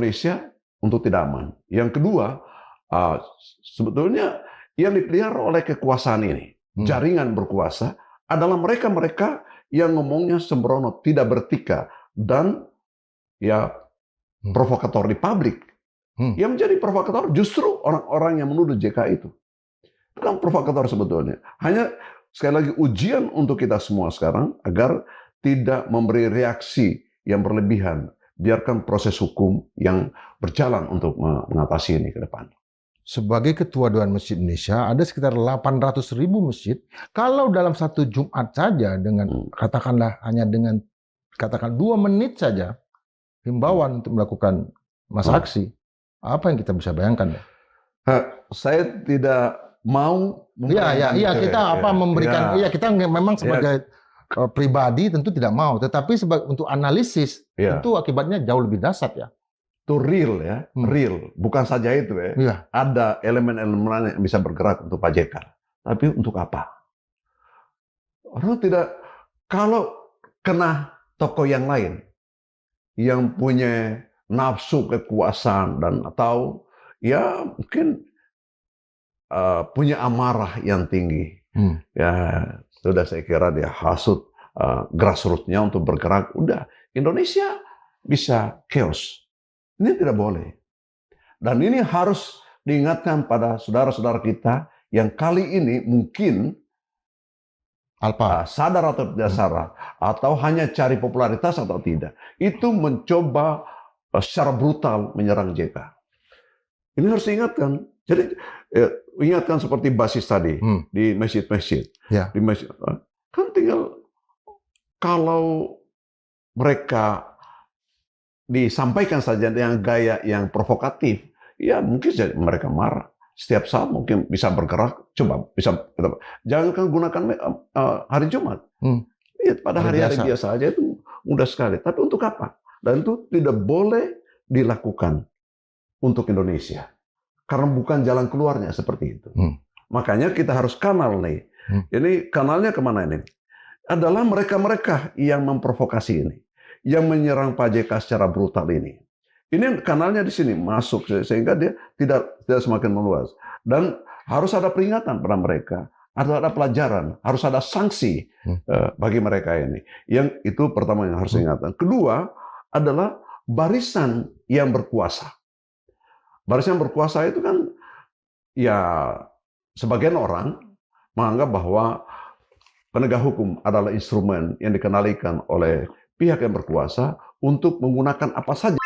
Indonesia untuk tidak aman. Yang kedua, sebetulnya yang dipelihara oleh kekuasaan ini, jaringan berkuasa, adalah mereka-mereka yang ngomongnya sembrono, tidak beretika, dan ya provokator di publik. Yang menjadi provokator justru orang-orang yang menuduh JK itu. Itu kan provokator sebetulnya. Hanya sekali lagi ujian untuk kita semua sekarang agar tidak memberi reaksi yang berlebihan. Biarkan proses hukum yang berjalan untuk mengatasi ini ke depan. Sebagai Ketua Dewan Masjid Indonesia, ada sekitar 800.000 masjid. Kalau dalam satu Jumat saja, dengan katakanlah hanya dengan katakan 2 menit saja, himbauan untuk melakukan masa aksi, apa yang kita bisa bayangkan? Saya tidak mau memberikan. Kita memang sebagai pribadi tentu tidak mau, tetapi untuk analisis tentu akibatnya jauh lebih dahsyat ya. Itu real ya, real. Bukan saja itu ya. Ada elemen-elemen yang bisa bergerak untuk Pak JK. Tapi untuk apa? Orang tidak, kalau kena tokoh yang lain yang punya nafsu kekuasaan dan atau ya mungkin punya amarah yang tinggi. Ya sudah, saya kira dia hasut grassroots-nya untuk bergerak. Udah, Indonesia bisa chaos. Ini tidak boleh. Dan ini harus diingatkan pada saudara-saudara kita yang kali ini mungkin sadar atau tidak sadar, atau hanya cari popularitas atau tidak, itu mencoba secara brutal menyerang JK. Ini harus diingatkan. Jadi ingatkan seperti basis tadi di masjid-masjid. Di masjid, kan tinggal kalau mereka disampaikan saja dengan gaya yang provokatif, ya mungkin mereka marah. Setiap saat mungkin bisa bergerak. Coba jangan gunakan hari Jumat. Pada hari-hari biasa aja itu mudah sekali. Tapi untuk apa? Dan itu tidak boleh dilakukan untuk Indonesia. Karena bukan jalan keluarnya seperti itu. Makanya kita harus kanal nih. Ini kanalnya kemana ini? Adalah mereka-mereka yang memprovokasi ini, yang menyerang Pak JK secara brutal ini. Ini kanalnya di sini masuk sehingga dia tidak semakin meluas. Dan harus ada peringatan pada mereka, harus ada pelajaran, harus ada sanksi bagi mereka ini. Yang itu pertama yang harus diingatkan. Kedua adalah barisan yang berkuasa. Barisan yang berkuasa itu kan ya sebagian orang menganggap bahwa penegak hukum adalah instrumen yang dikendalikan oleh pihak yang berkuasa untuk menggunakan apa saja